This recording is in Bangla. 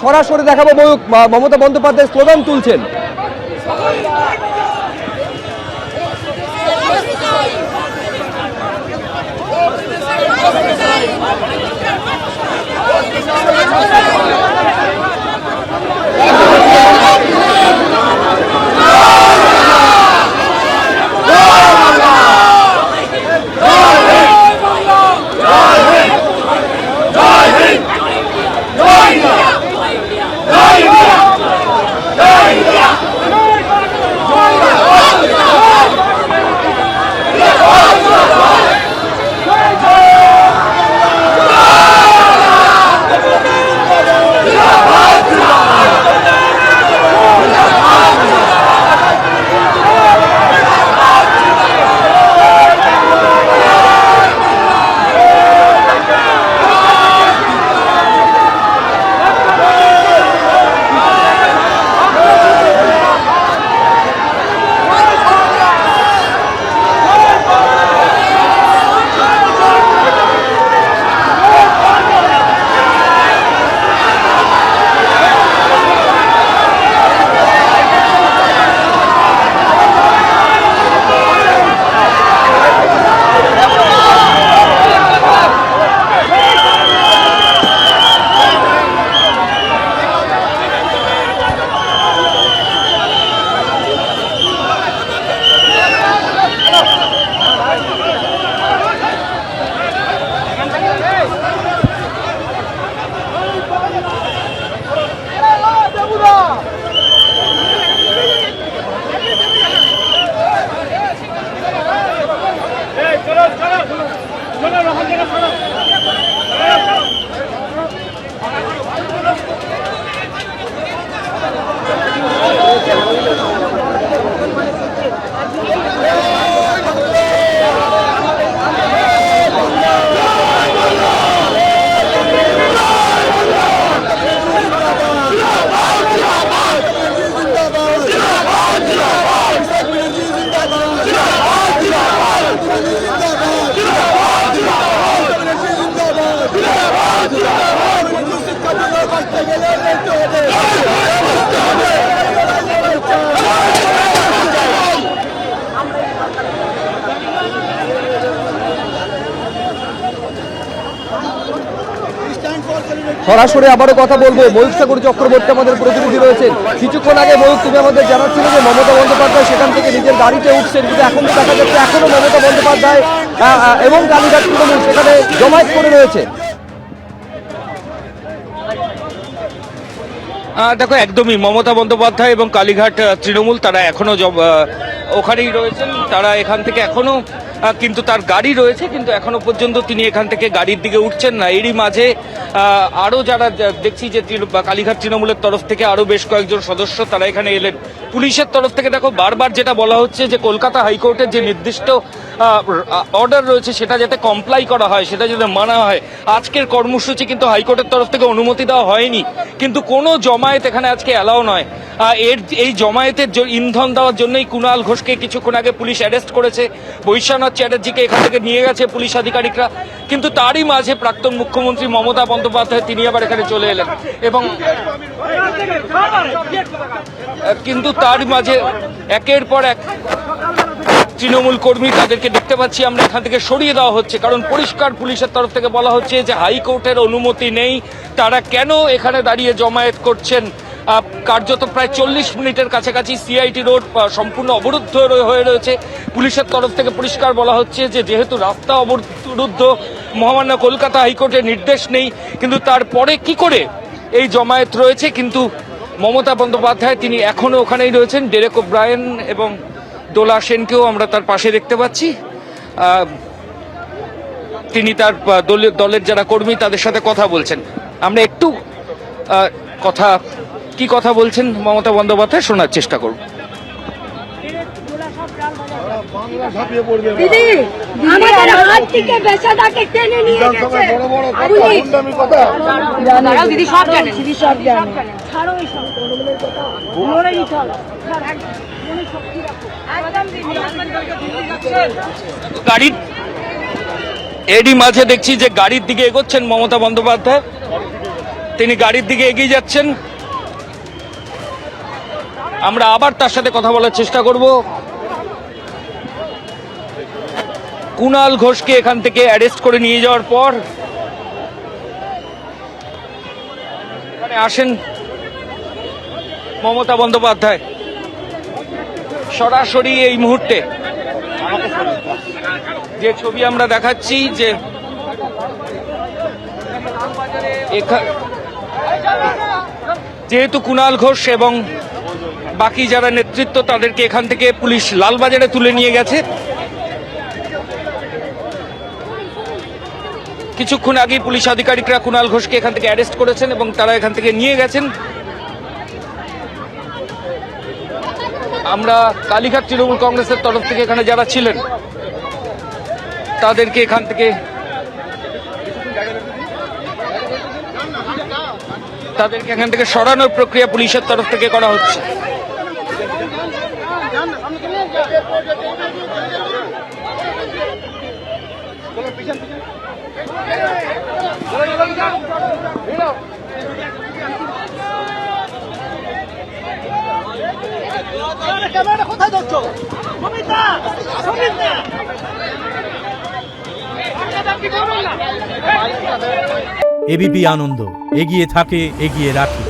সরাসরি দেখাবো ময়ূক মমতা বন্দ্যোপাধ্যায় স্লোগান তুলছেন। সরাসরি আবারও কথা বলবো, ময়ূক সাগর চক্রবর্তী আমাদের প্রতিনিধি রয়েছেন। কিছুক্ষণ আগে ময়ূক তুমি আমাদের জানাচ্ছিলে যে মমতা বন্দ্যোপাধ্যায় সেখান থেকে নিজের গাড়িতে উঠছেন, কিন্তু এখন তো দেখা যাচ্ছে এখনো মমতা বন্দ্যোপাধ্যায় এবং কালীঘাট তৃণমূল সেখানে জমায়েত করে রয়েছে। দেখো, একদমই মমতা বন্দ্যোপাধ্যায় এবং কালীঘাট তৃণমূল তারা এখনো ওখানেই রয়েছেন। তারা এখান থেকে এখনো কিন্তু তার গাড়ি রয়েছে, কিন্তু এখনো পর্যন্ত তিনি এখান থেকে গাড়ির দিকে উঠছেন না। এরই মাঝে আরো যারা দেখছি যে কালীঘাট তৃণমূলের তরফ থেকে আরো বেশ কয়েকজন সদস্য তারা এখানে এলেন। পুলিশের তরফ থেকে দেখো বারবার যেটা বলা হচ্ছে যে কলকাতা হাইকোর্টের যে নির্দিষ্ট অর্ডার রয়েছে সেটা যাতে কমপ্লাই করা হয়, সেটা যাতে মানা হয়। আজকের কর্মসূচি কিন্তু হাইকোর্টের তরফ থেকে অনুমতি দেওয়া হয়নি, কিন্তু কোনো জমায়েত এখানে আজকে অ্যালাও নয়। এই জমায়েতের ইন্ধন দেওয়ার জন্যই কুণাল ঘোষকে কিছুক্ষণ আগে পুলিশ অ্যারেস্ট করেছে, বৈশ্বনাথ চ্যাটার্জিকে এখান থেকে নিয়ে গেছে পুলিশ আধিকারিকরা। কিন্তু তারই মাঝে প্রাক্তন মুখ্যমন্ত্রী মমতা বন্দ্যোপাধ্যায় তিনি আবার এখানে চলে এলেন, এবং কিন্তু তার মাঝে একের পর এক তৃণমূল কর্মী তাদেরকে দেখতে পাচ্ছি আমরা এখান থেকে সরিয়ে দেওয়া হচ্ছে, কারণ পরিষ্কার পুলিশের তরফ থেকে বলা হচ্ছে যে হাইকোর্টের অনুমতি নেই। তারা কেন এখানে দাঁড়িয়ে জমায়েত করছেন? কার্যত প্রায় 40 মিনিটের কাছাকাছি সিআইটি রোড সম্পূর্ণ অবরুদ্ধ হয়ে রয়েছে। পুলিশের তরফ থেকে পরিষ্কার বলা হচ্ছে যে যেহেতু রাস্তা অবরুদ্ধ, মহামান্য কলকাতা হাইকোর্টের নির্দেশ নেই, কিন্তু তারপরে কি করে এই জমায়েত রয়েছে। কিন্তু মমতা বন্দ্যোপাধ্যায় তিনি এখনো ওখানেই রয়েছেন। ডেরেক ওব্রায়েন এবং দোলা সেনকেও আমরা তার পাশে দেখতে পাচ্ছি। তিনি তার দলের যারা কর্মী তাদের সাথে কথা বলছেন। আমরা একটু কি কথা বলছেন মমতা বন্দ্যোপাধ্যায় শোনার চেষ্টা করব। দিদি আমাদের হাত থেকে বেচাটাকে টেনে নিয়ে গেছে। দিদি সব জানে, দিদি সব জানে। ছাড়ো এই সব তৃণমূলের কথা, মনেই চলো মনে শক্তি রাখো। গাড়ির এরই মাঝে দেখছি যে গাড়ির দিকে এগোচ্ছেন মমতা বন্দ্যোপাধ্যায়। তিনি গাড়ির দিকে এগিয়ে যাচ্ছেন। আমরা আবার তার সাথে কথা বলার চেষ্টা করব। কুণাল ঘোষকে এখান থেকে অ্যারেস্ট করে নিয়ে যাওয়ার পর এখানে আসেন মমতা বন্দ্যোপাধ্যায় সরাসরি এই মুহূর্তে যে ছবি আমরা দেখাচ্ছি, যে যেহেতু কুণাল ঘোষ এবং বাকি যারা নেতৃত্ব তাদেরকে এখান থেকে পুলিশ লালবাজারে তুলে নিয়ে গেছে। কিছুক্ষণ আগেই পুলিশ আধিকারিকরা কুণাল ঘোষকে এখান থেকে অ্যারেস্ট করেছেন এবং তারা এখান থেকে নিয়ে গেছেন। আমরা কালীঘাট তৃণমূল কংগ্রেসের তরফ থেকে এখানে যারা ছিলেন তাদেরকে এখান থেকে সরানোর প্রক্রিয়া পুলিশের তরফ থেকে করা হচ্ছে। এবিপি আনন্দ, এগিয়ে থাকে, এগিয়ে রাখে।